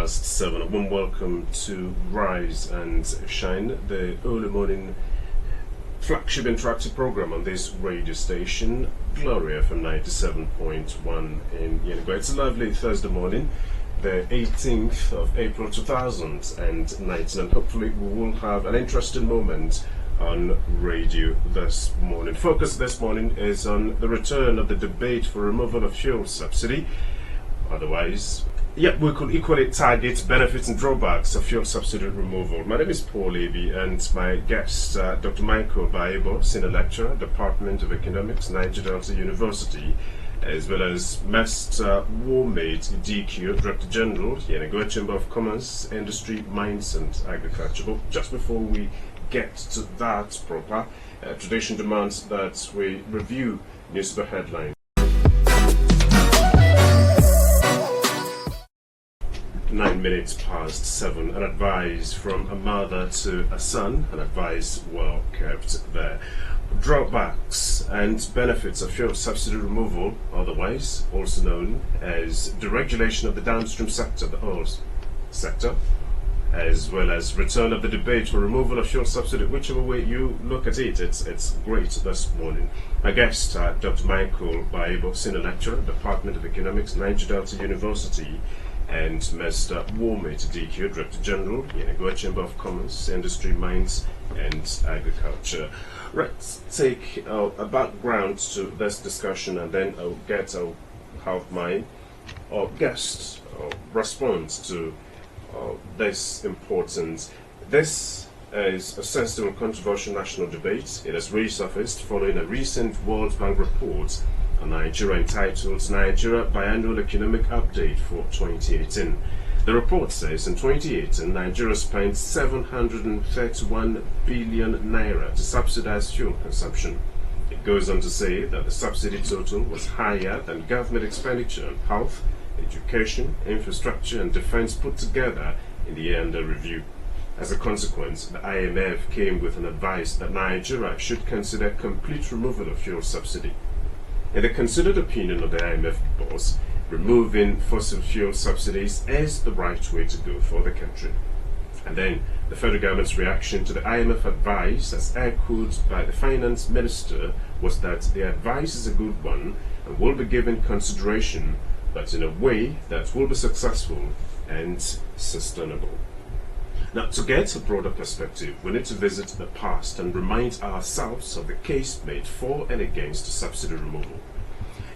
past 7. A warm welcome to Rise and Shine, the early morning flagship interactive program on this radio station, Gloria from 97.1 in Yenagoa. It's a lovely Thursday morning, the 18th of April 2019, and hopefully we will have an interesting moment on radio this morning. Focus this morning is on the return of the debate for removal of fuel subsidy. Otherwise, we could equally target benefits and drawbacks of fuel subsidy removal. My name is Paul Levy, and my guest, Dr. Baghebo, Senior Lecturer, Department of Economics, Nigeria Delta University, as well as Mr. Warmate Idikio, Director General, Yenagoa Chamber of Commerce, Industry, Mines and Agriculture. But just before we get to that proper, tradition demands that we review newspaper headlines. 9 minutes past 7, an advice from a mother to a son, an advice well kept there. Drawbacks and benefits of fuel subsidy removal, otherwise also known as deregulation of the downstream sector, the oil sector, as well as return of the debate for removal of fuel subsidy. Whichever way you look at it, it's great this morning. My guest, Dr. Baghebo, Senior Lecturer, Department of Economics, Nigeria Delta University, and Mr. Warmate Idikio, Director General, Yenagoa Chamber of Commerce, Industry, Mines and Agriculture. Let's take a background to this discussion, and then I'll have my guest respond to this important. This is a sensitive and controversial national debate. It has resurfaced following a recent World Bank report on Nigeria entitled Nigeria Biannual Economic Update for 2018. The report says in 2018, Nigeria spent 731 billion naira to subsidize fuel consumption. It goes on to say that the subsidy total was higher than government expenditure on health, education, infrastructure and defense put together in the year under review. As a consequence, the IMF came with an advice that Nigeria should consider complete removal of fuel subsidy. In the considered opinion of the IMF boss, removing fossil fuel subsidies is the right way to go for the country. And then the federal government's reaction to the IMF advice, as echoed by the finance minister, was that the advice is a good one and will be given consideration, but in a way that will be successful and sustainable. Now, to get a broader perspective, we need to visit the past and remind ourselves of the case made for and against subsidy removal.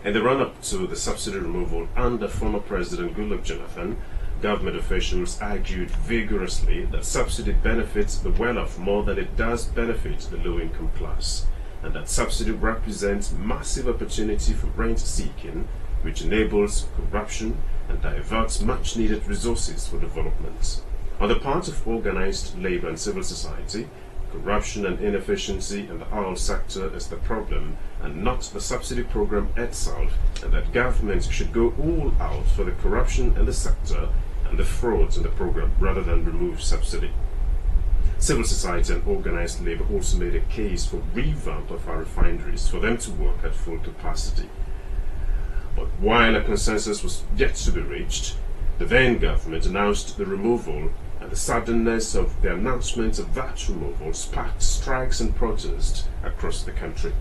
In the run-up to the subsidy removal under former President Goodluck Jonathan, government officials argued vigorously that subsidy benefits the well-off more than it does benefit the low-income class, and that subsidy represents massive opportunity for rent-seeking, which enables corruption and diverts much-needed resources for development. On the part of organized labor and civil society, corruption and inefficiency in the oil sector is the problem and not the subsidy program itself, and that government should go all out for the corruption in the sector and the frauds in the program rather than remove subsidy. Civil society and organized labor also made a case for revamp of our refineries for them to work at full capacity. But while a consensus was yet to be reached, the then government announced the removal, and the suddenness of the announcement of that removal sparked strikes and protests across the country.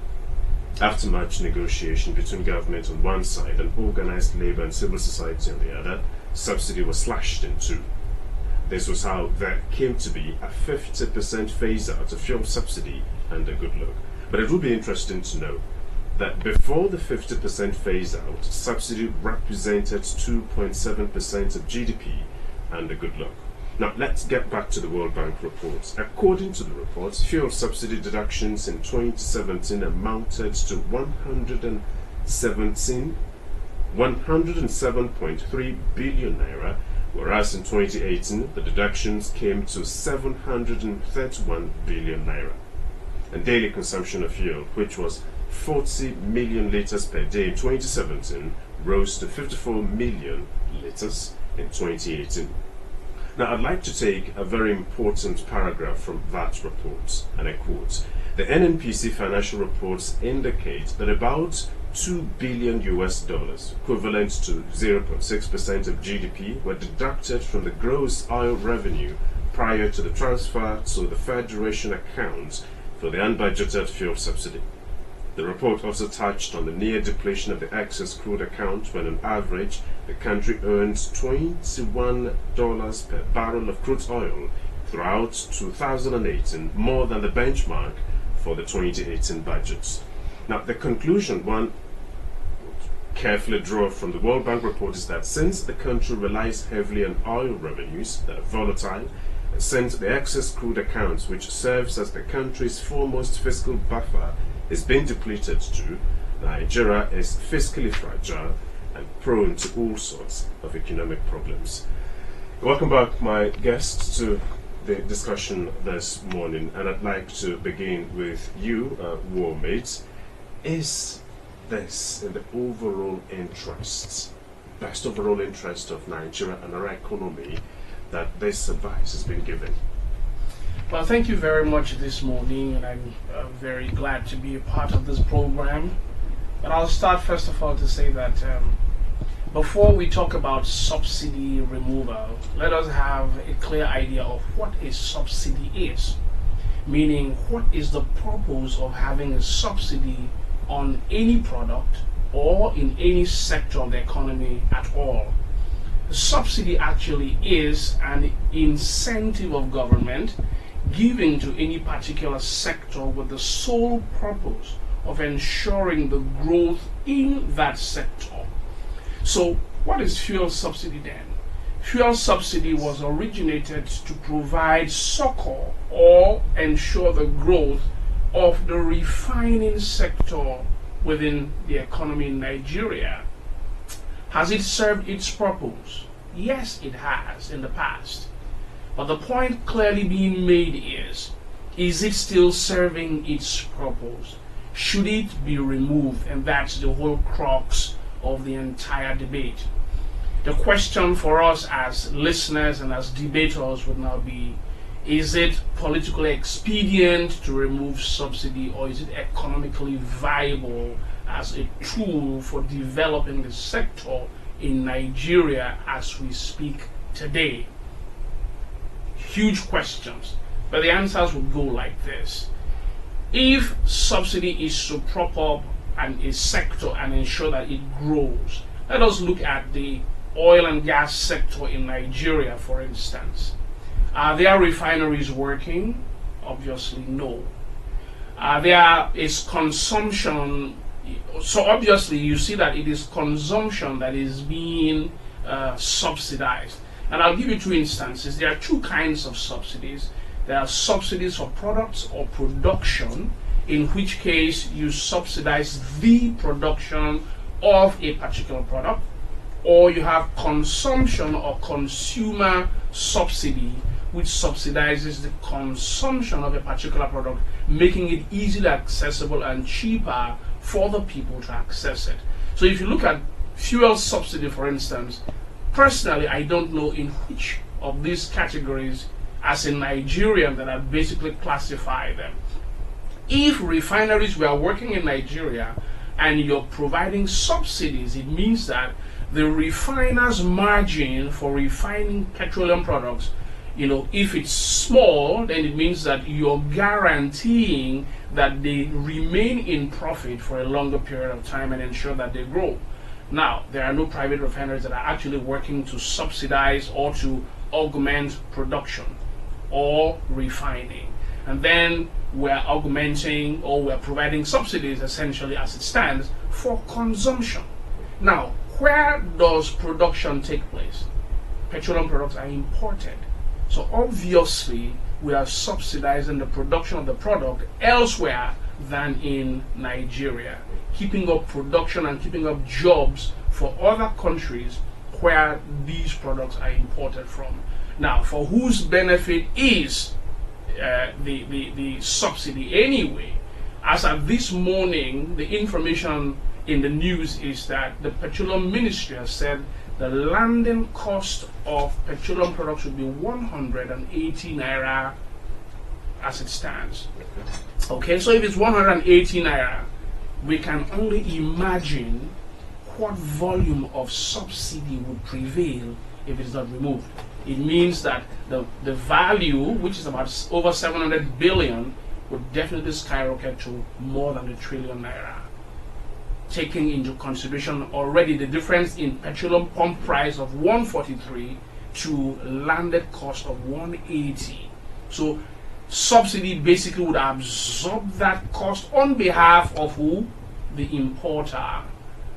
After much negotiation between government on one side and organized labor and civil society on the other, subsidy was slashed in two. This was how there came to be a 50% phase-out of fuel subsidy under Goodluck. But it will be interesting to know that before the 50% phase-out, subsidy represented 2.7% of GDP under Goodluck. Now, let's get back to the World Bank reports. According to the reports, fuel subsidy deductions in 2017 amounted to 107.3 billion naira, whereas in 2018, the deductions came to 731 billion naira. And daily consumption of fuel, which was 40 million liters per day in 2017, rose to 54 million liters in 2018. Now, I'd like to take a very important paragraph from that report, and I quote, "The NNPC financial reports indicate that about $2 billion US dollars, equivalent to 0.6% of GDP, were deducted from the gross oil revenue prior to the transfer to the Federation account for the unbudgeted fuel subsidy. The report also touched on the near depletion of the excess crude account when on average the country earns $21 per barrel of crude oil throughout 2018, more than the benchmark for the 2018 budget. Now, the conclusion one carefully draw from the World Bank report is that since the country relies heavily on oil revenues that are volatile, and since the excess crude accounts, which serves as the country's foremost fiscal buffer, is being depleted too, Nigeria is fiscally fragile and prone to all sorts of economic problems. Welcome back, my guests, to the discussion this morning, and I'd like to begin with you, Warmate. Is this in the overall interest, best overall interest of Nigeria and our economy, that this advice has been given? Well, thank you very much this morning, and I'm very glad to be a part of this program. But I'll start first of all to say that before we talk about subsidy removal, let us have a clear idea of what a subsidy is. Meaning, what is the purpose of having a subsidy on any product or in any sector of the economy at all? A subsidy actually is an incentive of government giving to any particular sector with the sole purpose of ensuring the growth in that sector. So what is fuel subsidy then? Fuel subsidy was originated to provide succor or ensure the growth of the refining sector within the economy in Nigeria. Has it served its purpose? Yes, it has in the past. But the point clearly being made is it still serving its purpose? Should it be removed? And that's the whole crux of the entire debate. The question for us as listeners and as debaters would now be, is it politically expedient to remove subsidy, or is it economically viable as a tool for developing the sector in Nigeria as we speak today? Huge questions, but the answers would go like this. If subsidy is to prop up a sector and ensure that it grows, let us look at the oil and gas sector in Nigeria, for instance. Are there refineries working? Obviously, no. There is consumption. So obviously, you see that it is consumption that is being subsidized. And I'll give you two instances. There are two kinds of subsidies. There are subsidies for products or production, in which case you subsidize the production of a particular product, or you have consumption or consumer subsidy, which subsidizes the consumption of a particular product, making it easily accessible and cheaper for the people to access it. So if you look at fuel subsidy, for instance, personally, I don't know in which of these categories, as a Nigerian, that I basically classify them. If refineries were working in Nigeria and you're providing subsidies, it means that the refiner's margin for refining petroleum products, if it's small, then it means that you're guaranteeing that they remain in profit for a longer period of time and ensure that they grow. Now, there are no private refineries that are actually working to subsidize or to augment production or refining. And then we're augmenting, or we're providing subsidies, essentially as it stands, for consumption. Now, where does production take place? Petroleum products are imported. So obviously, we are subsidizing the production of the product elsewhere than in Nigeria, keeping up production and keeping up jobs for other countries where these products are imported from. Now, for whose benefit is the subsidy anyway? As of this morning, the information in the news is that the Petroleum Ministry has said the landing cost of petroleum products would be 180 naira as it stands. Okay, so if it's 180 naira, we can only imagine what volume of subsidy would prevail if it is not removed. It means that the value, which is about over 700 billion, would definitely skyrocket to more than 1 trillion naira. Taking into consideration already the difference in petroleum pump price of 143 to landed cost of 180. So subsidy basically would absorb that cost on behalf of who? The importer.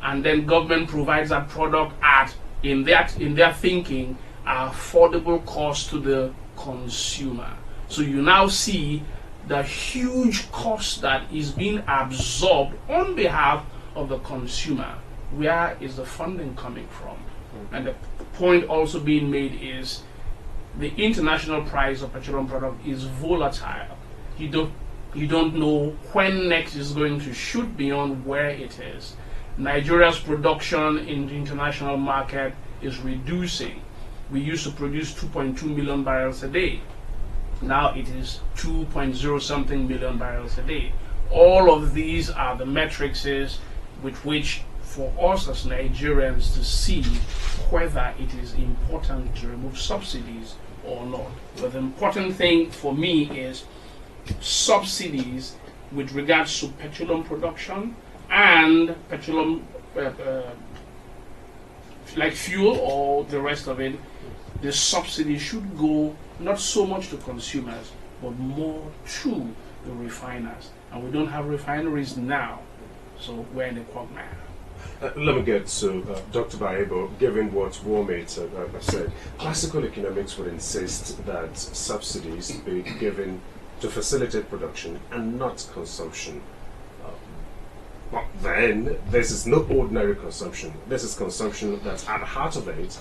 And then government provides that product at, in their thinking, affordable cost to the consumer. So you now see the huge cost that is being absorbed on behalf of the consumer. Where is the funding coming from? And the point also being made is the international price of petroleum product is volatile. You don't know when next is going to shoot beyond where it is. Nigeria's production in the international market is reducing. We used to produce 2.2 million barrels a day. Now it is 2.0 something million barrels a day. All of these are the metrics with which for us as Nigerians to see whether it is important to remove subsidies or not. But the important thing for me is subsidies with regards to petroleum production and petroleum like fuel or the rest of it. The subsidy should go not so much to consumers but more to the refiners, and we don't have refineries now, so we're in a quagmire. Let me get to Dr. Baghebo. Given what Warmate said, classical economics would insist that subsidies be given to facilitate production and not consumption. But then, this is no ordinary consumption. This is consumption that, at the heart of it,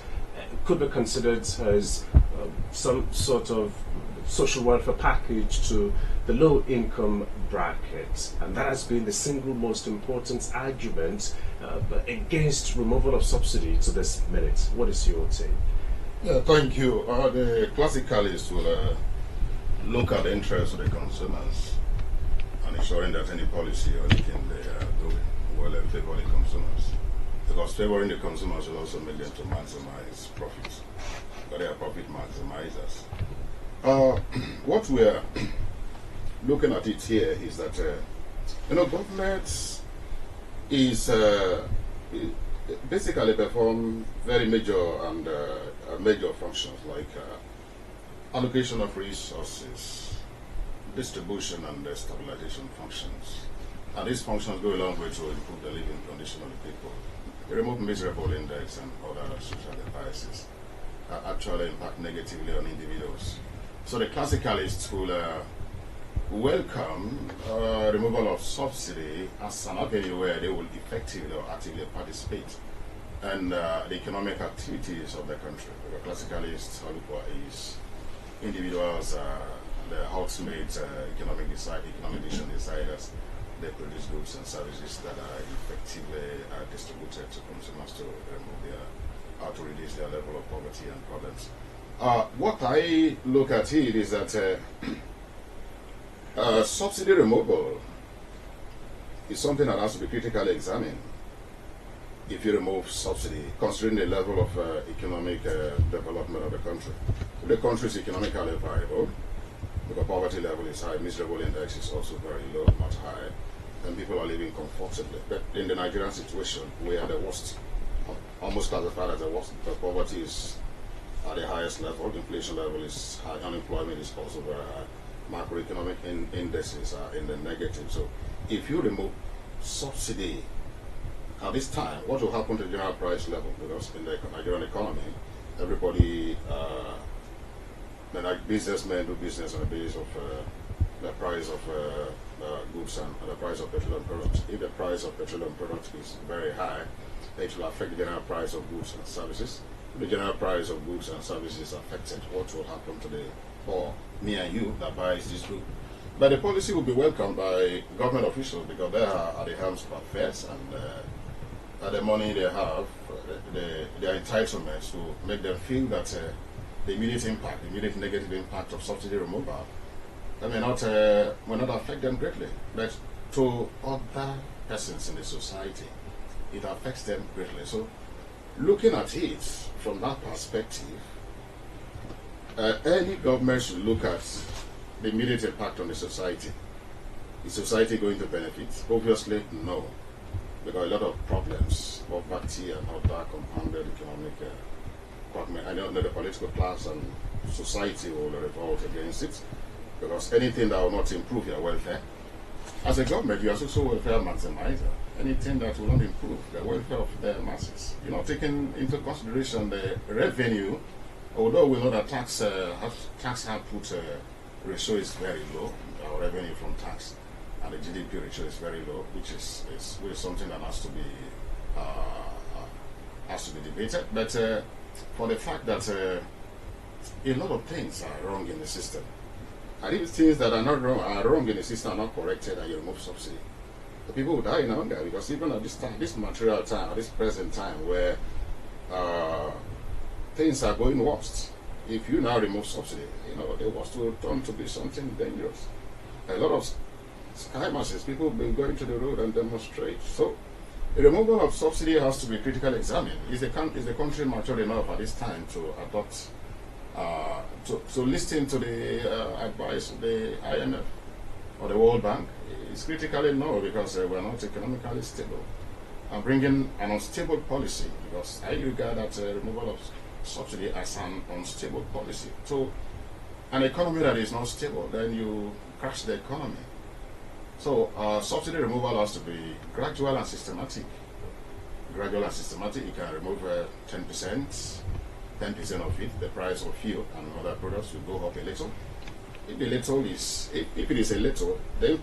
could be considered as some sort of social welfare package to the low-income bracket. And that has been the single most important argument against removal of subsidy to this minute. What is your take? Yeah, thank you. The classicalists will look at the interests of the consumers and ensuring that any policy or anything they are doing will favor the consumers. Because favoring the consumers will also make them to maximize profits. But they are profit maximizers. What we are looking at it here is that government is basically perform very major and major functions like allocation of resources, distribution and stabilization functions. And these functions go a long way to improve the living condition of the people. They remove miserable index and other social biases actually impact negatively on individuals. So the classicalists will welcome removal of subsidy as an avenue where they will effectively or actively participate in the economic activities of the country. The classicalists is individuals, the ultimate economic decision deciders. They produce goods and services that are effectively distributed to consumers to remove to reduce their level of poverty and problems. What I look at here is that subsidy removal is something that has to be critically examined. If you remove subsidy, considering the level of economic development of the country, if the country is economically viable, because poverty level is high, miserable index is also very low, much high, and people are living comfortably. But in the Nigerian situation, we are the worst, almost classified as the worst. The poverty is at the highest level, the inflation level is high, unemployment is also very high, macroeconomic indices are in the negative. So if you remove subsidy at this time, what will happen to the general price level? Because in the Nigerian economy, everybody, the businessmen do business on the basis of the price of goods and the price of petroleum products. If the price of petroleum products is very high, it will affect the general price of goods and services. If the general price of goods and services is affected, what will happen to for me and you that buys this good? But the policy will be welcomed by government officials because they are at the helms of affairs and the money they have, their entitlements to make them feel that the immediate impact, the immediate negative impact of subsidy removal will not affect them greatly. But to other persons in the society, it affects them greatly. So, looking at it from that perspective, any government should look at the immediate impact on the society. Is society going to benefit? Obviously, no. Because a lot of problems, poverty and other compounded economic quagmire. I know the political class and society will revolt against it, because anything that will not improve your welfare, as a government, you are also welfare maximizer. Anything that will not improve the welfare of the masses. You're not taking into consideration the revenue, although we know that tax output ratio is very low, our revenue from tax, and the GDP ratio is very low, which is something that has to be debated. But for the fact that a lot of things are wrong in the system, and if things that are not wrong in the system are not corrected, and you remove subsidy, the people will die in hunger, because even at this time, this material time, at this present time, where things are going worst, if you now remove subsidy, the worst will turn to be something dangerous. A lot of sky masses, people will be going to the road and demonstrate. So, the removal of subsidy has to be critically examined. Is the country mature enough at this time to adopt, to listen to the advice of the IMF or the World Bank? It's critically no, because we're not economically stable. And bringing an unstable policy, because I regard that removal of subsidy as an unstable policy. So, an economy that is not stable, then you crash the economy. So, subsidy removal has to be gradual and systematic. Gradual and systematic, you can remove 10% of it, the price of fuel and other products will go up a little. If it is a little, the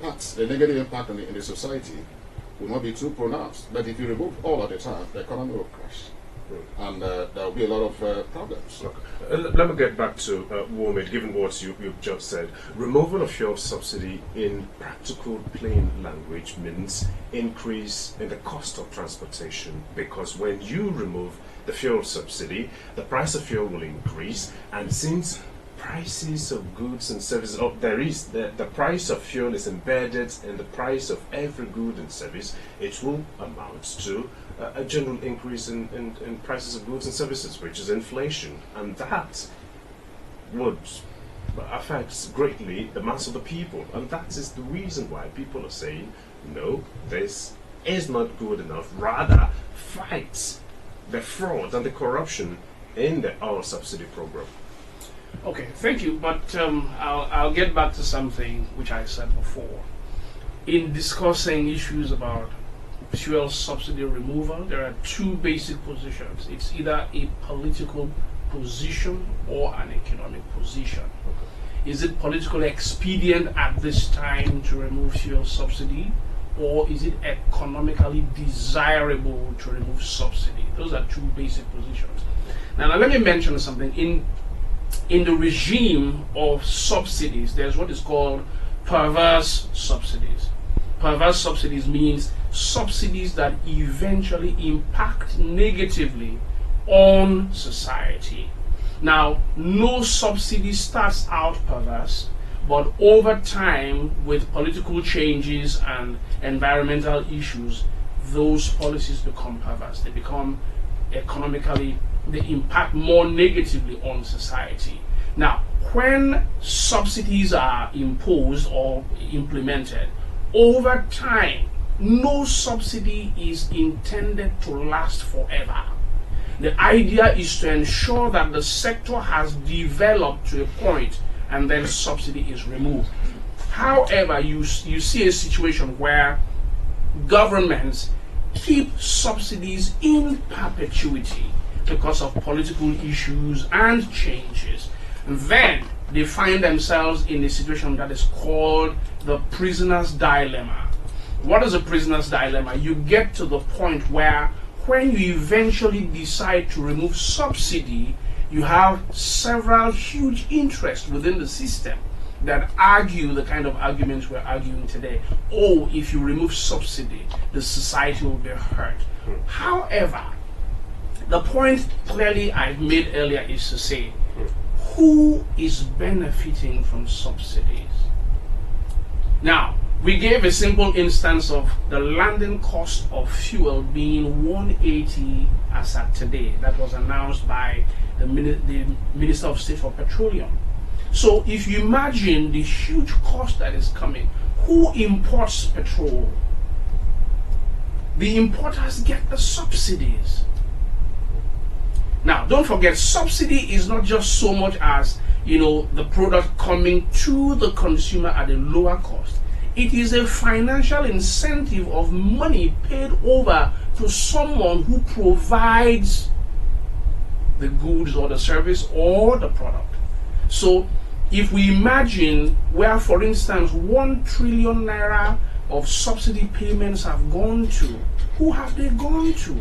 negative impact in the society will not be too pronounced. But if you remove all at a time, the economy will crash. And there will be a lot of problems. Okay. Let me get back to Warmate, given what you've just said. Removal of fuel subsidy in practical plain language means increase in the cost of transportation, because when you remove the fuel subsidy, the price of fuel will increase, and since prices of goods and services, the price of fuel is embedded in the price of every good and service, it will amount to a general increase in prices of goods and services, which is inflation, and that would affect greatly the mass of the people. And that is the reason why people are saying, no, this is not good enough, rather fight the fraud and the corruption in the oil subsidy program. Okay, thank you. But I'll get back to something which I said before. In discussing issues about fuel subsidy removal, there are two basic positions. It's either a political position or an economic position. Is it politically expedient at this time to remove fuel subsidy, or is it economically desirable to remove subsidy? Those are two basic positions. Now let me mention something. In the regime of subsidies, there's what is called perverse subsidies. Perverse subsidies means subsidies that eventually impact negatively on society. Now, no subsidy starts out perverse, but over time, with political changes and environmental issues, those policies become perverse. They become they impact more negatively on society. Now, when subsidies are imposed or implemented, over time, no subsidy is intended to last forever. The idea is to ensure that the sector has developed to a point and then subsidy is removed. However, you see a situation where governments keep subsidies in perpetuity because of political issues and changes. And then they find themselves in a situation that is called the prisoner's dilemma. What is a prisoner's dilemma? You get to the point where when you eventually decide to remove subsidy, you have several huge interests within the system that argue the kind of arguments we're arguing today. Oh, if you remove subsidy, the society will be hurt. However, the point clearly I made earlier is to say, who is benefiting from subsidies? Now, We gave a simple instance of the landing cost of fuel being 180 as at today. That was announced by the Minister of State for Petroleum. So if you imagine the huge cost that is coming, who imports petrol? The importers get the subsidies. Now, don't forget, subsidy is not just so much as, the product coming to the consumer at a lower cost. It is a financial incentive of money paid over to someone who provides the goods or the service or the product. So if we imagine where, for instance, 1 trillion naira of subsidy payments have gone to, who have they gone to?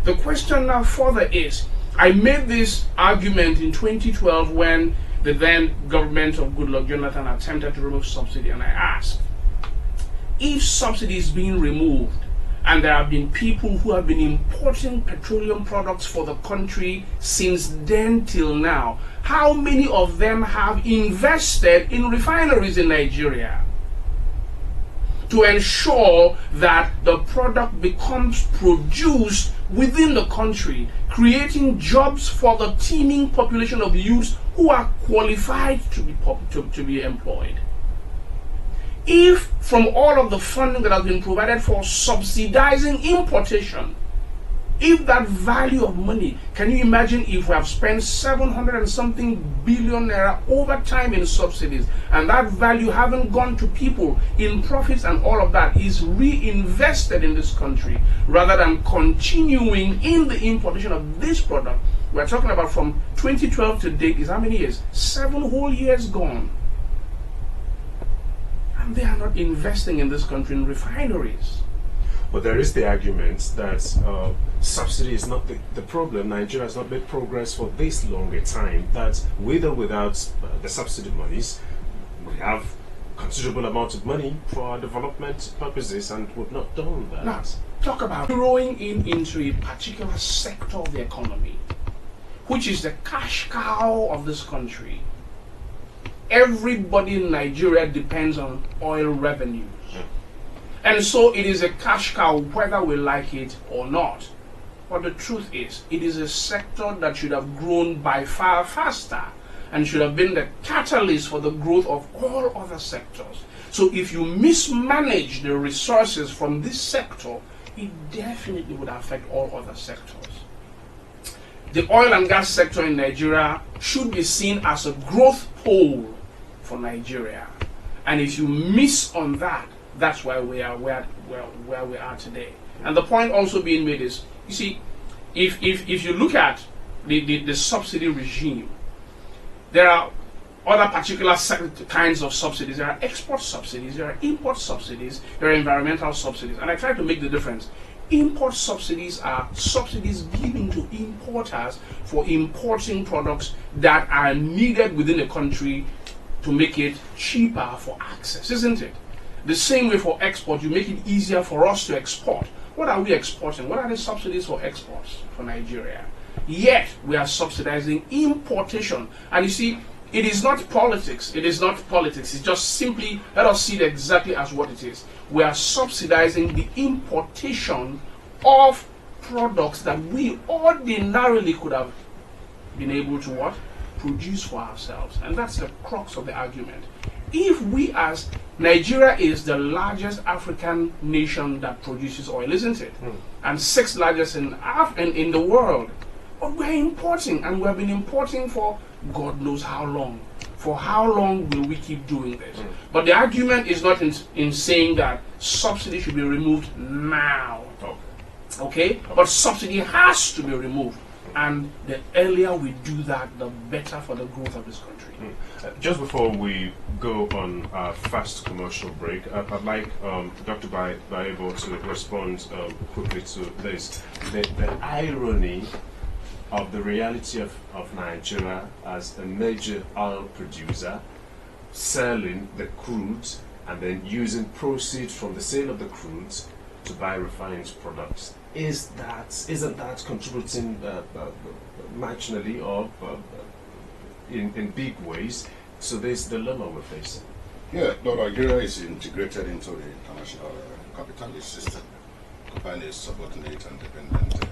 The question now further is, I made this argument in 2012 when the then government of Goodluck Jonathan attempted to remove subsidy, and I asked, if subsidy is being removed and there have been people who have been importing petroleum products for the country since then till now, how many of them have invested in refineries in Nigeria to ensure that the product becomes produced within the country, creating jobs for the teeming population of youths who are qualified to be employed? If from all of the funding that has been provided for subsidizing importation, if that value of money, can you imagine if we have spent 700 and something billion naira over time in subsidies, and that value haven't gone to people in profits and all of that is reinvested in this country rather than continuing in the importation of this product? We're talking about from 2012 to date is how many years? 7 whole years gone. And they are not investing in this country in refineries. But there is the argument that subsidy is not the problem. Nigeria has not made progress for this long a time, that with or without the subsidy monies, we have considerable amount of money for our development purposes, and we've not done that. Now, talk about growing into a particular sector of the economy, which is the cash cow of this country. Everybody in Nigeria depends on oil revenues. And so it is a cash cow whether we like it or not. But the truth is, it is a sector that should have grown by far faster and should have been the catalyst for the growth of all other sectors. So if you mismanage the resources from this sector, it definitely would affect all other sectors. The oil and gas sector in Nigeria should be seen as a growth pole for Nigeria. And if you miss on that, that's why we are where we are today. And the point also being made is, you see, if you look at the subsidy regime, there are other particular kinds of subsidies. There are export subsidies, there are import subsidies, there are environmental subsidies. And I try to make the difference. Import subsidies are subsidies given to importers for importing products that are needed within the country to make it cheaper for access, isn't it? The same way for export, you make it easier for us to export. What are we exporting? What are the subsidies for exports for Nigeria? Yet, we are subsidizing importation. And you see, it is not politics. It is not politics. It's just simply, let us see it exactly as what it is. We are subsidizing the importation of products that we ordinarily could have been able to what? Produce for ourselves. And that's the crux of the argument. If we, as Nigeria is the largest African nation that produces oil, isn't it? And 6th largest in the world. But we're importing, and we've been importing for God knows how long. For how long will we keep doing this? But the argument is not in saying that subsidy should be removed now. Okay? But subsidy has to be removed. And the earlier we do that, the better for the growth of this country. Just before we go on our fast commercial break, I'd like Dr. Baghebo to respond quickly to this. The irony of the reality of Nigeria as a major oil producer, selling the crude and then using proceeds from the sale of the crude to buy refined products. Isn't that contributing marginally or in big ways to this dilemma we're facing? Yeah, no, Nigeria is integrated into the international capitalist system, occupying a subordinate and dependent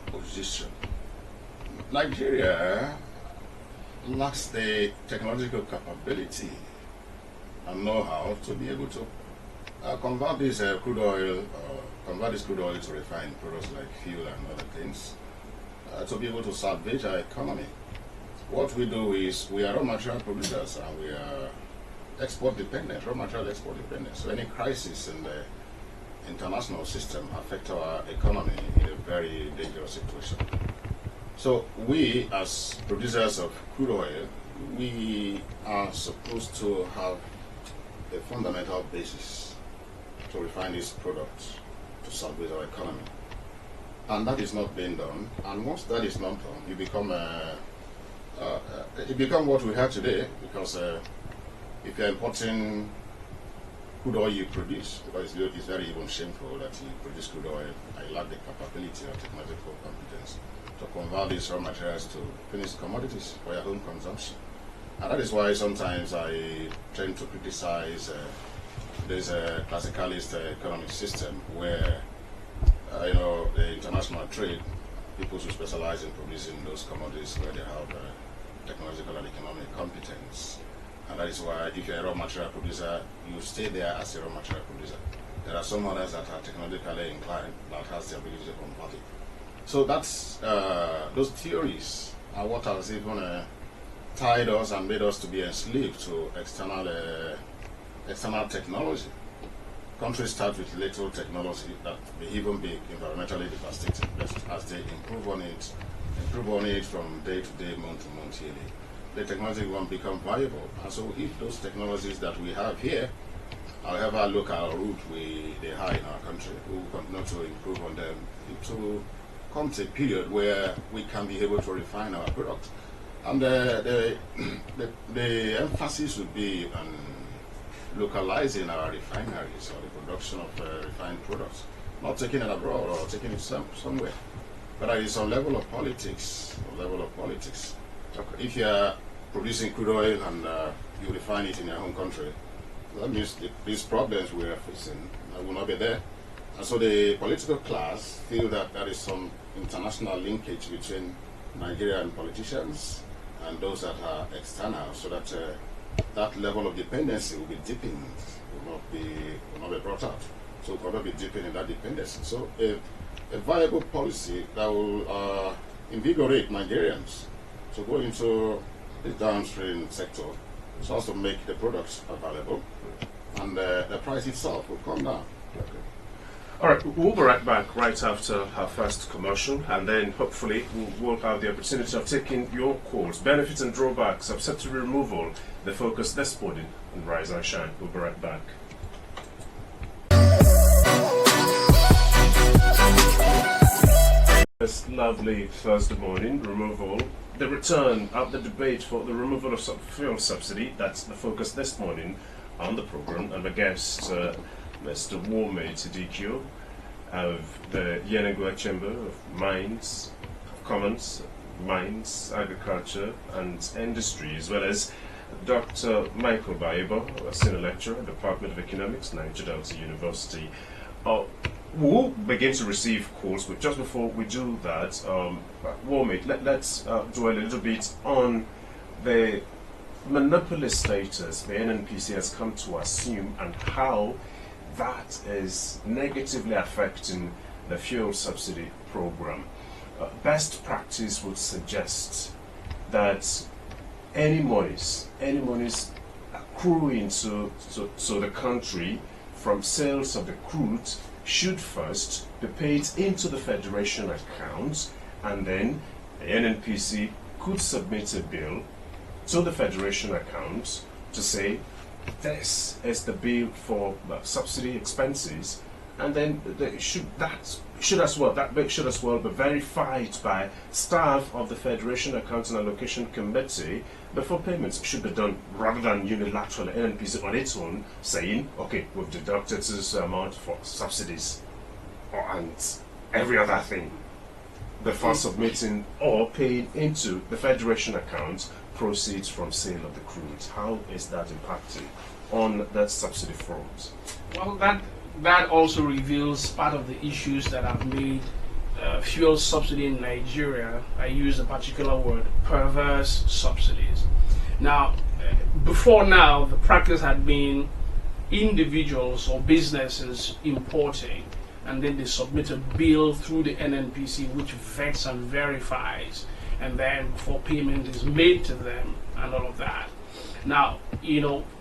position. Nigeria lacks the technological capability and know-how to be able to convert this crude oil to refined products like fuel and other things, to be able to salvage our economy. What we do is we are raw material producers and we are export dependent, raw material export dependent. So any crisis in the international system affect our economy in a very dangerous situation. So we, as producers of crude oil, we are supposed to have a fundamental basis to refine these products to salvage our economy. And that is not being done. And once that is not done, you become what we have today, because if you're importing crude oil you produce, because it's very even shameful that you produce crude oil and you lack the capability or technological competence to convert these raw materials to finished commodities for your own consumption. And that is why sometimes I tend to criticize this classicalist economic system where the international trade, people who specialize in producing those commodities where they have technological and economic competence. And that is why if you're a raw material producer, you stay there as a raw material producer. There are some others that are technologically inclined that has the ability to convert it. So that's those theories are what has even tied us and made us to be enslaved to external technology. Countries start with little technology that may even be environmentally devastating, but as they improve on it from day to day, month to month, yearly, the technology won't become viable. And so if those technologies that we have here, however local root they are in our country, we will continue to improve on them to come to a period where we can be able to refine our product. And the emphasis would be on localizing our refineries or the production of refined products, not taking it abroad or taking it somewhere. But there is some level of politics. Okay. If you are producing crude oil and you refine it in your home country, that means these problems we are facing will not be there. And so the political class feel that there is some international linkage between Nigerian politicians and those that are external, so that that level of dependency will be deepened, will not be brought out. So we'll probably be deepened in that dependency. So a viable policy that will invigorate Nigerians to go into the downstream sector so as to make the products available, and the price itself will come down. Okay. All right, we'll be right back right after our first commercial, and then hopefully we'll have the opportunity of taking your calls. Benefits and drawbacks of subsidy removal, the focus this morning on Rise and Shine. We'll be right back. This lovely Thursday morning, removal, the return of the debate for the removal of fuel subsidy. That's the focus this morning on the program, and the guest, Mr. Warmate Idikio of the Yenagoa Chamber of Mines, Commons, Mines, Agriculture and Industry, as well as Dr. Michael Baghebo, a senior lecturer at the Department of Economics, Niger Delta University. We'll begin to receive calls, but just before we do that, Warmate, let's dwell a little bit on the monopoly status the NNPC has come to assume and how that is negatively affecting the fuel subsidy program. Best practice would suggest that any monies accruing to the country from sales of the crude should first be paid into the Federation account, and then the NNPC could submit a bill to the Federation account to say this is the bill for subsidy expenses, and then that should as well be verified by staff of the Federation Account and Allocation Committee before payments should be done, rather than unilaterally NNPC on its own saying, okay, we've deducted this amount for subsidies and every other thing before submitting or paying into the Federation account proceeds from sale of the crude. How is that impacting on that subsidy front? Well, that also reveals part of the issues that have made fuel subsidy in Nigeria, I use a particular word, perverse subsidies. Now, before now, the practice had been individuals or businesses importing, and then they submit a bill through the NNPC which vets and verifies, and then before payment is made to them and all of that. Now,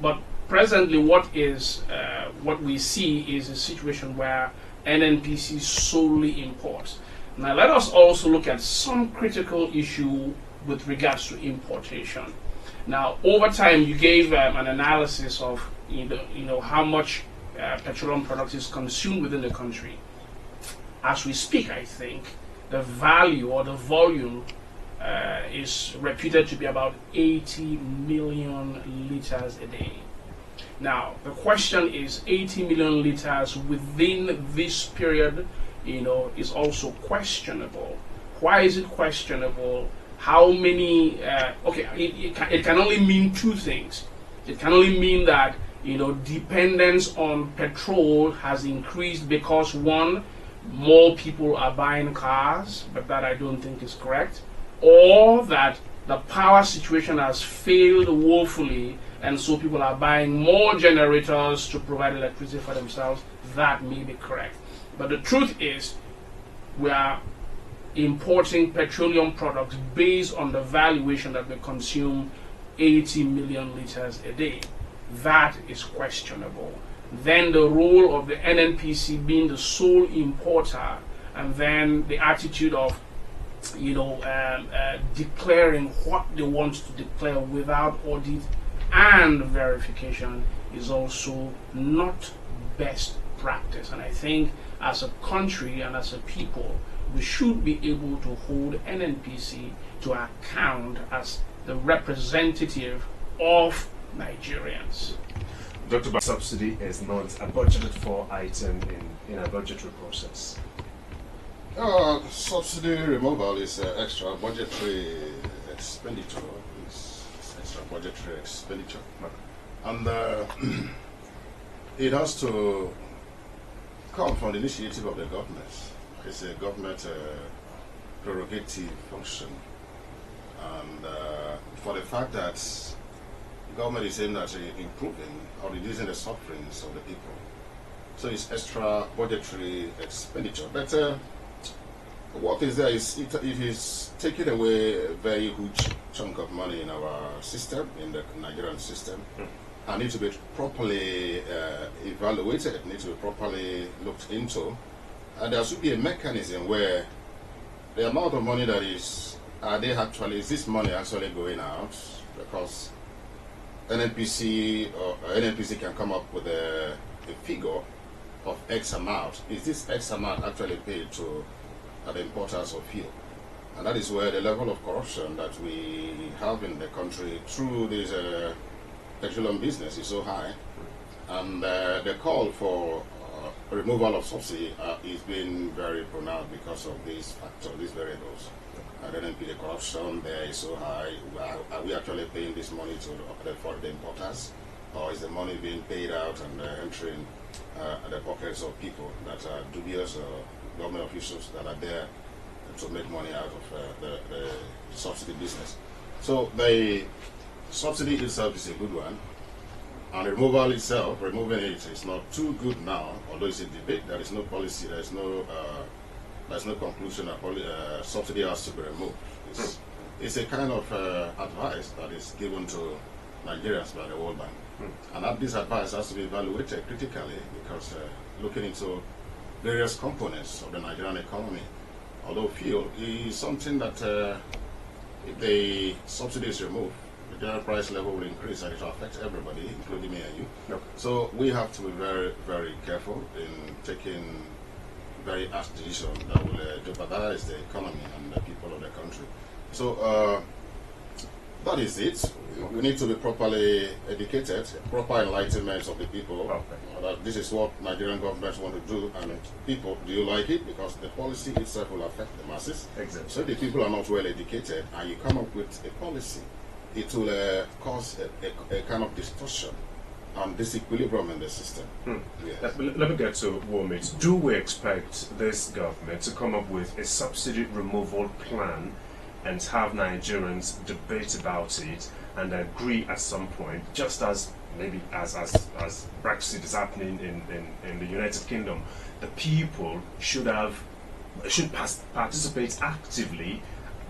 but presently what we see is a situation where NNPC solely imports. Now let us also look at some critical issue with regards to importation. Now, over time, you gave an analysis of how much petroleum products is consumed within the country. As we speak, I think the value or the volume is reputed to be about 80 million liters a day. Now, the question is 80 million liters within this period, is also questionable. Why is it questionable? How many, it can only mean two things. It can only mean that, dependence on petrol has increased because one, more people are buying cars, but that I don't think is correct, or that the power situation has failed woefully, and so people are buying more generators to provide electricity for themselves. That may be correct. But the truth is, we are importing petroleum products based on the valuation that we consume 80 million liters a day. That is questionable. Then the role of the NNPC being the sole importer, and then the attitude of declaring what they want to declare without audit and verification is also not best practice. And I think as a country and as a people, we should be able to hold NNPC to account as the representative of Nigerians. Dr. Subsidy is not a budgeted for item in a budgetary process. Subsidy removal is extra budgetary expenditure. It's extra budgetary expenditure. And it has to come from the initiative of the government. It's a government prerogative function. And for the fact that the government is aimed at improving or reducing the sufferings of the people. So it's extra budgetary expenditure. But what is there is it is taking away a very huge chunk of money in our system, in the Nigerian system, and needs to be properly evaluated, needs to be properly looked into. And there should be a mechanism where the amount of money that is this money actually going out? Because NNPC can come up with a figure of X amount. Is this X amount actually paid to the importers of fuel? And that is where the level of corruption that we have in the country through this petroleum business is so high. And the call for removal of subsidy is being very pronounced because of these factors, these variables. The corruption there is so high. Are we actually paying this money for the importers, or is the money being paid out and entering the pockets of people that are dubious government officials that are there to make money out of the subsidy business? So the subsidy itself is a good one, and the removal itself, removing it is not too good now. Although it's a debate, there is no policy, there is no conclusion that subsidy has to be removed. It's a kind of advice that is given to Nigerians by the World Bank. And this advice has to be evaluated critically because looking into various components of the Nigerian economy. Although fuel is something that if the subsidy is removed, the general price level will increase and it will affect everybody, including me and you. Yep. So we have to be very, very careful in taking very harsh decisions that will jeopardize the economy and the people of the country. So that is it. We need to be properly educated, proper enlightenment of the people. That this is what Nigerian governments want to do, and people, do you like it? Because the policy itself will affect the masses. Exactly. So the people are not well educated, and you come up with a policy, it will cause a kind of distortion and disequilibrium in the system. Yes. Let me get to Warmate. Do we expect this government to come up with a subsidy removal plan and have Nigerians debate about it and agree at some point, just as maybe as Brexit is happening in the United Kingdom? The people should participate actively,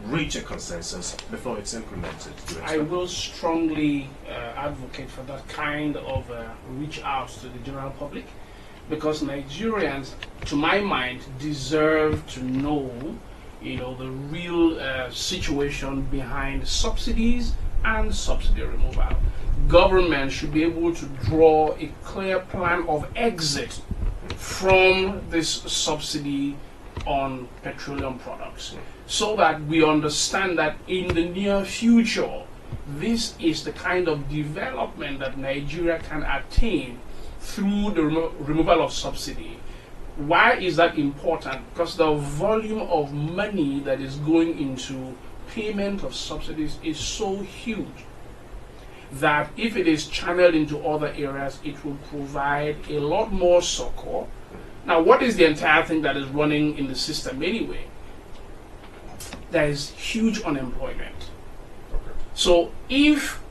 reach a consensus before it's implemented. I will strongly advocate for that kind of reach out to the general public, because Nigerians, to my mind, deserve to know, the real situation behind subsidies and subsidy removal. Government should be able to draw a clear plan of exit from this subsidy on petroleum products, so that we understand that in the near future, this is the kind of development that Nigeria can attain through the removal of subsidy. Why is that important? Because the volume of money that is going into payment of subsidies is so huge that if it is channeled into other areas, it will provide a lot more succor. Now, what is the entire thing that is running in the system anyway? There is huge unemployment. So if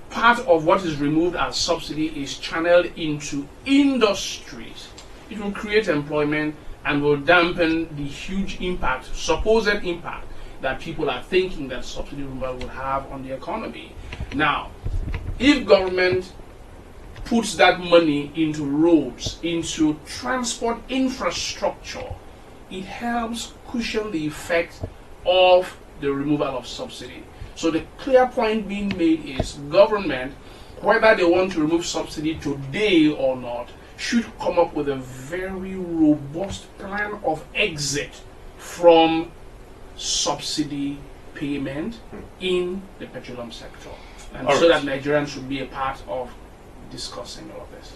part of what is removed as subsidy is channeled into industries, it will create employment and will dampen the huge impact, supposed impact, that people are thinking that subsidy removal will have on the economy. Now, if government puts that money into roads, into transport infrastructure, it helps cushion the effect of the removal of subsidy. So the clear point being made is government, whether they want to remove subsidy today or not, should come up with a very robust plan of exit from subsidy payment in the petroleum sector. And so that Nigerians should be a part of discussing all of this.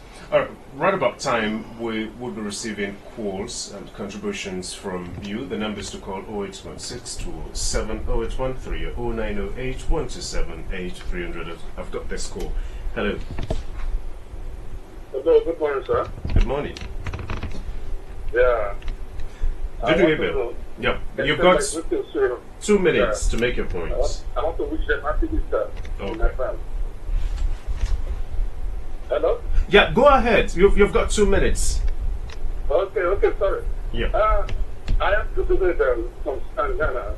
Right about time, we will be receiving calls and contributions from you. The numbers to call 0816 0813 0908 127 8300. I've got this call. Hello. Hello, good morning, sir. Good morning. Yeah. Good to hear you. Yeah, you've got 2 minutes to make your points. I want to wish them happy Easter in advance. Hello? Yeah, go ahead. You've got 2 minutes. Okay, sorry. Yeah. I have to do from Ghana.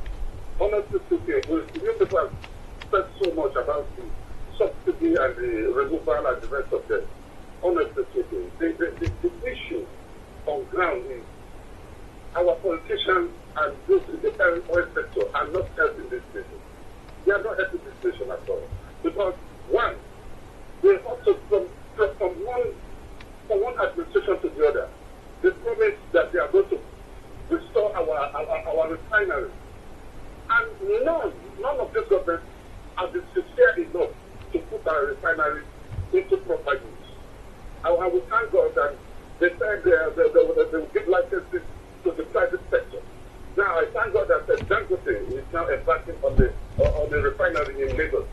Honestly speaking, you people have said so much about the subsidy and the removal and the rest of them. Honestly speaking, the issue on ground is our politicians and those in the oil sector are not helping this nation. They are not helping this nation at all. Because, one, they also from one administration to the other, they promise that they are going to restore our refineries. And none of these governments have been sincere enough to put our refineries into proper use. I will thank God that they said they will give licenses to the private sector. Now I thank God that Dangote is now embarking on the refinery in Lagos.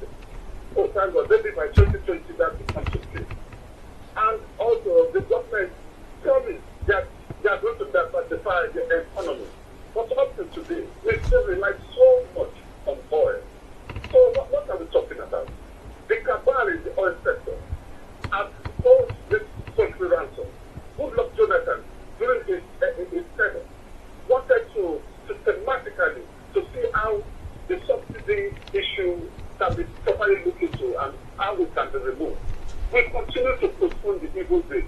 Oh, thank God, maybe by 2020 that will come to play. And also the government promised that they are going to diversify the economy. But up to today, we still rely so much on oil. So what are we talking about? The cabal in the oil sector has posed this country ransom. Goodluck Jonathan, during his tenure, wanted to systematically to see how the subsidy issue can be properly looked into and how it can be removed. We continue to postpone the evil days.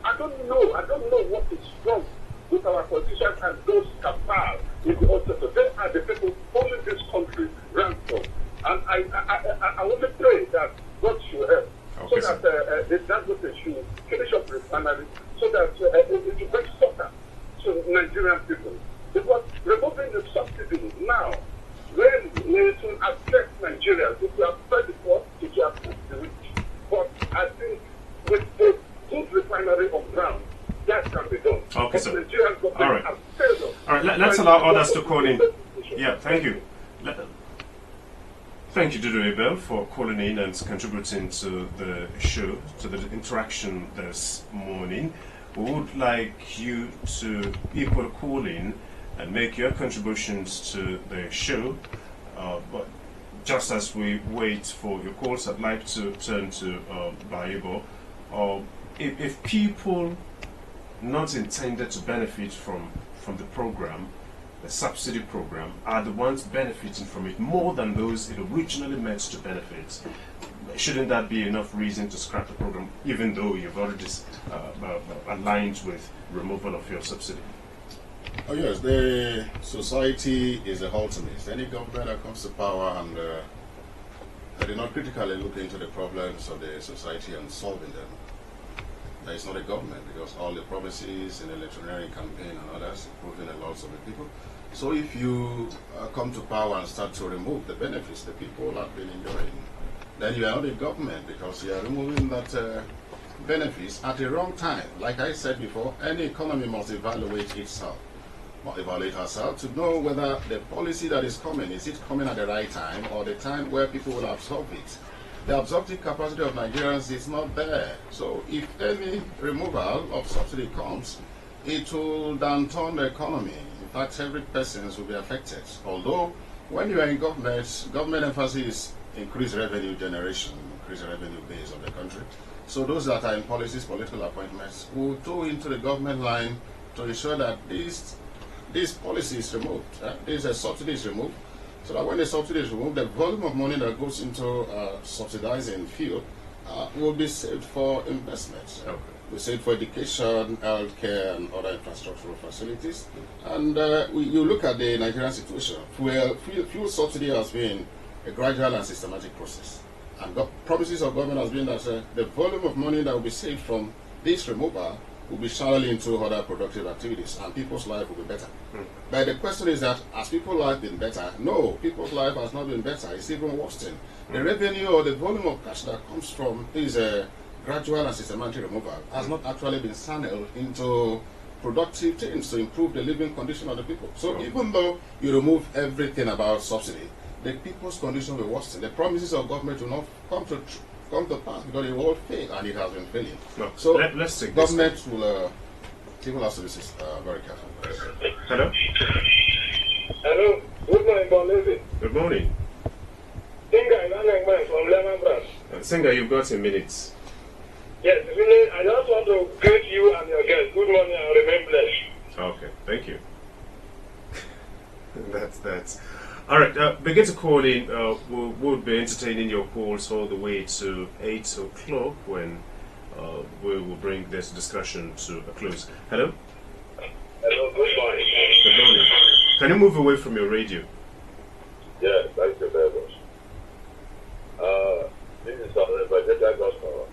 I don't know what is wrong with our politicians and those cabal in the oil sector. They are the people holding this country ransom. And I only pray that God should help. Okay, so that the Dangote should finish up the refinery so that it will bring succor to Nigerian people. Because removing the subsidy now really will affect Nigeria. It will affect the poor, it will affect the rich. But I think with a good refinery on ground, that can be done. Okay, sir. Nigerian government has failed us. All right, let's allow others to call in. Yeah, thank you. Thank you, Dudu Abel, for calling in and contributing to the show, to the interaction this morning. We would like you to equal call in and make your contributions to the show. But just as we wait for your calls, I'd like to turn to Baghebo. If people not intended to benefit from the program, the subsidy program, are the ones benefiting from it more than those it originally meant to benefit, shouldn't that be enough reason to scrap the program, even though you've already aligned with removal of your subsidy? Oh yes, the society is the ultimate. Any government that comes to power and they do not critically look into the problems of the society and solving them, that is not a government, because all the promises in the electioneering campaign and others improving the lives of the people. So if you come to power and start to remove the benefits the people have been enjoying, then you are not a government, because you are removing that benefits at the wrong time. Like I said before, any economy must evaluate itself. Evaluate herself to know whether the policy that is coming, is it coming at the right time or the time where people will absorb it. The absorptive capacity of Nigerians is not there. So if any removal of subsidy comes, it will downturn the economy. In fact, every person will be affected. Although when you are in government, government emphasis is increased revenue generation, increased revenue base of the country. So those that are in policies, political appointments, will toe into the government line to ensure that this policy is removed, this subsidy is removed, so that when the subsidy is removed, the volume of money that goes into subsidizing fuel will be saved for investments. Okay. We save for education, healthcare, and other infrastructural facilities. And you look at the Nigerian situation. Fuel subsidy has been a gradual and systematic process. And the promises of government has been that the volume of money that will be saved from this removal will be channeled into other productive activities, and people's life will be better. But the question is that, has people's life been better? No, people's life has not been better. It's even worse. The revenue or the volume of cash that comes from this gradual and systematic removal has not actually been channeled into productive things to improve the living condition of the people. So even though you remove everything about subsidy, the people's condition will worsen. The promises of government will not come to pass, because it will all fail, and it has been failing. No, so let's take government will people have to be very careful. Hello? Hello, good morning, Bonlezi. Good morning. Singer is Anangman from Lemon Branch. Singer, you've got a minute. Yes, really, I just want to greet you and your guests. Good morning and remain blessed. Okay, thank you. That's all right. Begin to call in. We'll be entertaining your calls all the way to 8 o'clock, when we will bring this discussion to a close. Hello? Hello, good morning. Good morning. Can you move away from your radio? Yes, thank you very much. This is the budget customer.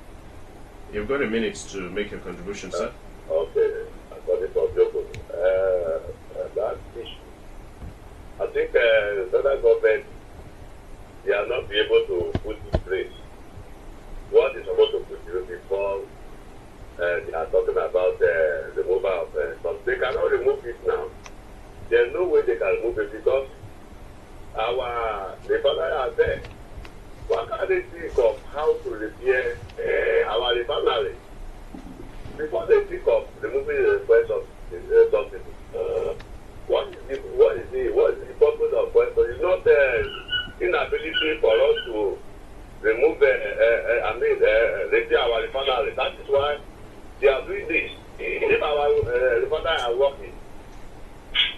You've got a minute to make your contribution, sir. Okay, I got it from Joko. That issue. I think the federal government, they are not be able to put in place what is supposed to put in before they are talking about the removal of but they cannot remove it now. There's no way they can remove it, because the refinery are there. Why can't they think of how to repair our refinery before they think of removing the request of subsidy? What is the purpose of what? So it's not inability for us to remove repair our refinery. That is why they are doing this. If our refinery are working,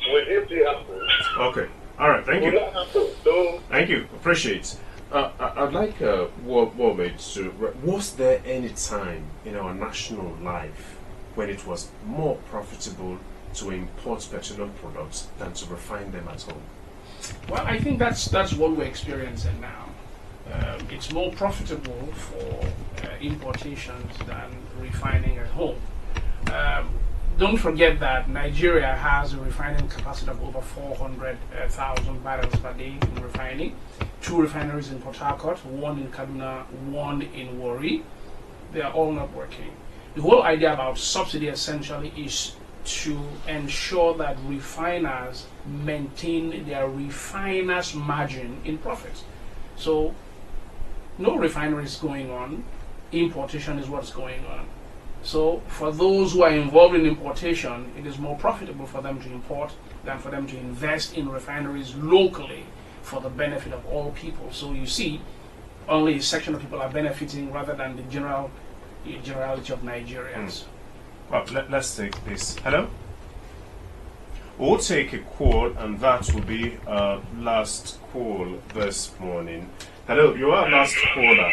will this thing happen? Okay. All right. Thank you. Will not happen. So Thank you. Appreciate. I'd like Warmate to. Was there any time in our national life when it was more profitable to import petroleum products than to refine them at home? Well, I think that's what we're experiencing now. It's more profitable for importations than refining at home. Don't forget that Nigeria has a refining capacity of over 400,000 barrels per day in refining. 2 refineries in Port Harcourt, 1 in Kaduna, 1 in Warri. They are all not working. The whole idea about subsidy essentially is to ensure that refiners maintain their refiners' margin in profit. So no refineries going on, importation is what's going on. So for those who are involved in importation, it is more profitable for them to import than for them to invest in refineries locally for the benefit of all people. So you see, only a section of people are benefiting rather than the generality of Nigerians. Well, let's take this. Hello? We'll take a call, and that will be our last call this morning. Hello, you are last caller.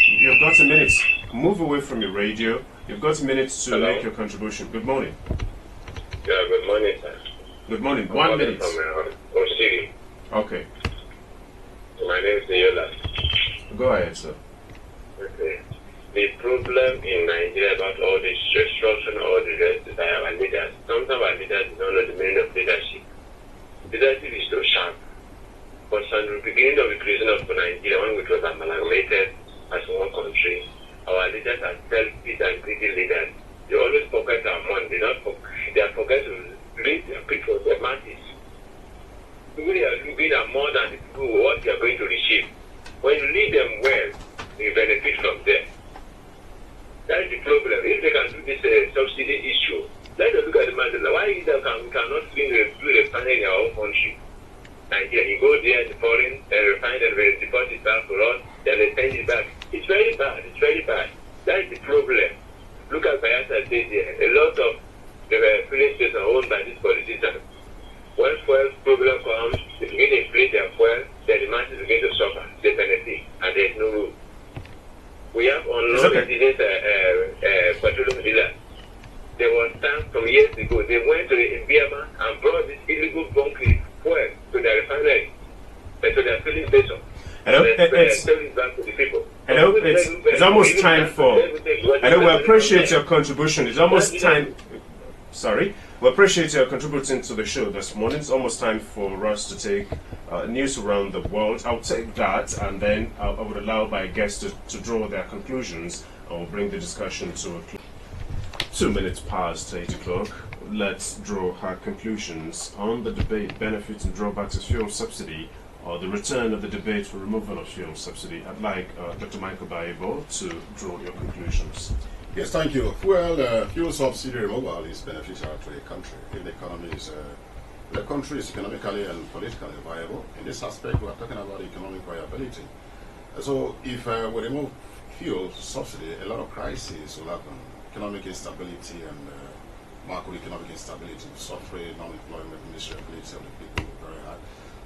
You've got a minute. Move away from your radio. You've got a minute to make your contribution. Good morning. Yeah, good morning, sir. Good morning. 1 minute. From City. Okay. My name is Yola. Go ahead, sir. Okay. The problem in Nigeria about all this restructuring, all the rest is that our leaders, sometimes our leaders don't know the meaning of leadership. Leadership is so sharp. But from the beginning of the creation of Nigeria, when it was amalgamated as one country, our leaders are selfish and greedy leaders. They always forget our money. They forget to lead their people, their masses. People are looking at more than the people what they are going to receive. When you lead them well, you benefit from them. That is the problem. If they can do this subsidy issue, let them look at the matter. Why we cannot do refining in our own country? Nigeria, you go there, the foreign, they refine and they deposit it back for us, then they send it back. It's very bad. It's very bad. That is the problem. Look at Bayelsa State there. A lot of the filling stations are owned by these politicians. When fuel problem comes, they begin to inflate their fuel, then the masses begin to suffer. They benefit, and there is no room. We have unloaded these petroleum dealers. There was time from years ago, they went to the Biama and brought this illegal bunkering fuel to their refinery, to their filling station. Hello? Hello? It's almost time for... Hello, we appreciate your contribution. It's almost time... Sorry. We appreciate your contributing to the show this morning. It's almost time for us to take news around the world. I'll take that, and then I would allow my guests to draw their conclusions, and we'll bring the discussion to a close. 2 minutes past 8 o'clock. Let's draw our conclusions on the debate, benefits and drawbacks of fuel subsidy, or the return of the debate for removal of fuel subsidy. I'd like Dr. Michael Baghebo to draw your conclusions. Yes, thank you. Well, fuel subsidy removal is beneficial to a country if the country is economically and politically viable. In this aspect, we are talking about economic viability. So if we remove fuel subsidy, a lot of crises will happen. Economic instability and macroeconomic instability, suffering, non-employment, miserability of the people very high.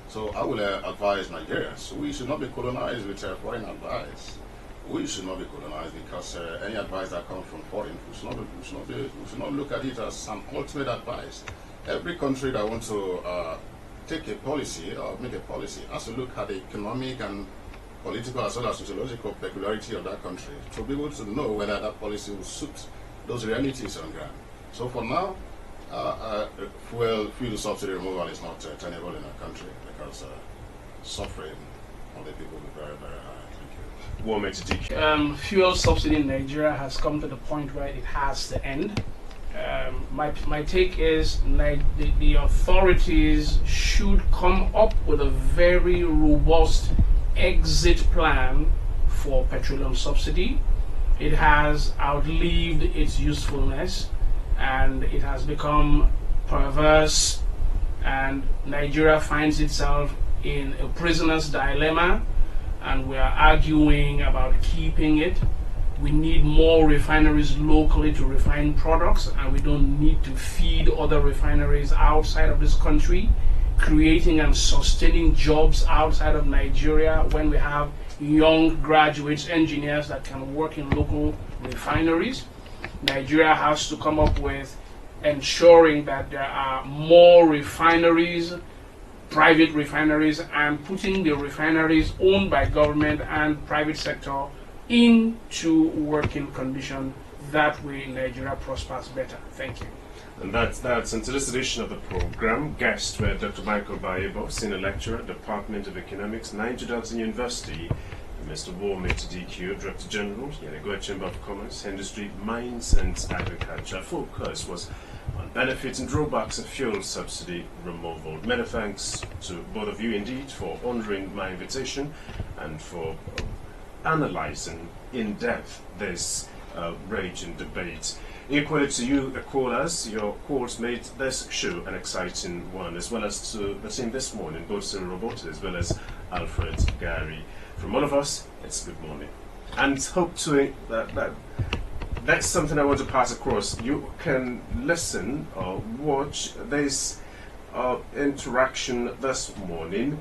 So I will advise Nigerians, we should not be colonized with foreign advice. We should not be colonized because any advice that comes from foreign, we should not look at it as an ultimate advice. Every country that wants to take a policy or make a policy has to look at the economic and political as well as sociological peculiarity of that country to be able to know whether that policy will suit those realities on ground. So for now, fuel subsidy removal is not tenable in our country because suffering of the people will be very, very high. Warmate Idikio. Fuel subsidy in Nigeria has come to the point where it has to end. My take is the authorities should come up with a very robust exit plan for petroleum subsidy. It has outlived its usefulness and it has become perverse, and Nigeria finds itself in a prisoner's dilemma, and we are arguing about keeping it. We need more refineries locally to refine products, and we don't need to feed other refineries outside of this country, creating and sustaining jobs outside of Nigeria when we have young graduates, engineers that can work in local refineries. Nigeria has to come up with ensuring that there are more refineries, private refineries, and putting the refineries owned by government and private sector into working condition. That way Nigeria prospers better. Thank you. And that's into this edition of the program. Guests were Dr. Michael Baghebo, Senior Lecturer, Department of Economics, Nigeria University, and Mr. Warmate Idikio, Director General, Yenagoa Chamber of Commerce, Industry, Mines and Agriculture. Focus was on benefits and drawbacks of fuel subsidy removal. Many thanks to both of you indeed for honoring my invitation. and for analyzing in depth this raging debate. Equally to you, the callers, your calls made this show an exciting one, as well as to the team this morning, both Cyril Roboto as well as Alfred Gary. From all of us, it's good morning. And hope to that's something I want to pass across. You can listen or watch this interaction this morning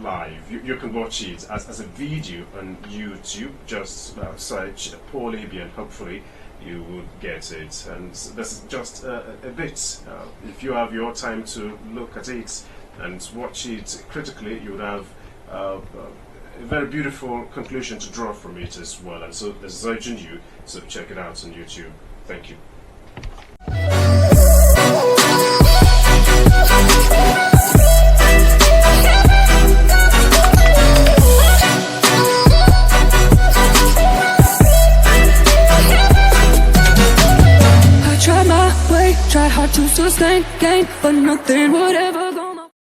live. You can watch it as a video on YouTube. Just search Paul Aby and hopefully you would get it. And this is just a bit. If you have your time to look at it and watch it critically, you would have a very beautiful conclusion to draw from it as well. And so this is urging you to check it out on YouTube. Thank you. I tried my way, tried hard to sustain, gain, but nothing would ever